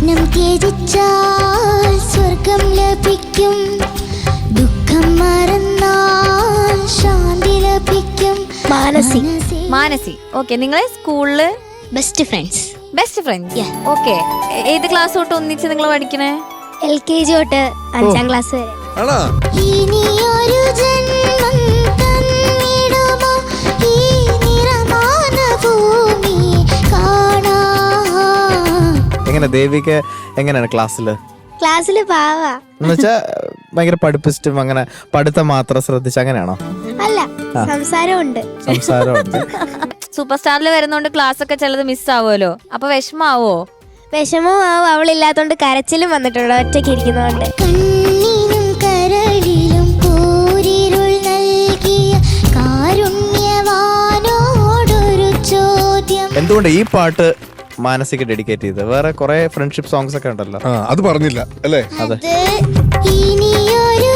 സ്വപ്നം ത്യജിച്ചാൽ സ്വർഗം ലഭിക്കും, ദുഃഖം മറന്നാൽ ശാന്തി ലഭിക്കും. മാനസി. മാനസി. ഓക്കെ, നിങ്ങളെ സ്കൂളില് best friends. Best friends. Okay, ഏത് ക്ലാസ് തൊട്ട് ഒന്നിച്ച് നിങ്ങൾ പഠിക്കണേ? LKG തൊട്ട് 5ാം ക്ലാസ് വരെ. ഇനിയൊരു ജന്മം തന്നിടുമോ ഈ നിറമാന ഭൂമി കാണാൻ. എങ്ങനെ ദേവിക്ക് എങ്ങനെയാണ് ക്ലാസ്സില്? ക്ലാസ്സില് പാവാ. എന്നുവെച്ചാ ഭയങ്കര പഠിപ്പിച്ചിട്ടും അങ്ങനെ പഠിത്തം മാത്രം ശ്രദ്ധിച്ച് അങ്ങനെയാണോ? അല്ല, സംസാരമുണ്ട്. സംസാരമുണ്ട്. സൂപ്പർ സ്റ്റാറിൽ വരുന്നോണ്ട് ക്ലാസ് ഒക്കെ ചിലത് മിസ് ആവുമല്ലോ, അപ്പൊ വിഷമാവോ? വിഷമവും അവളില്ലാത്തോണ്ട് കരച്ചിലും വന്നിട്ടുണ്ട്, ഒറ്റയ്ക്ക് ഇരിക്കുന്നോണ്ട്. കണ്ണിനും കരളിലും കൂരിരുൾ നൽകിയ കാരുണ്യവാനോടൊരു ചോദ്യം. എന്തുകൊണ്ട് ഈ പാട്ട് മാനസിക ഡെഡിക്കേറ്റ് ചെയ്ത്? വേറെ കുറെ ഫ്രണ്ട്ഷിപ്പ് സോങ്സ് ഒക്കെ ഉണ്ടല്ലോ. അത് പറഞ്ഞില്ല അല്ലേ? അതെ. ഇനിയൊരു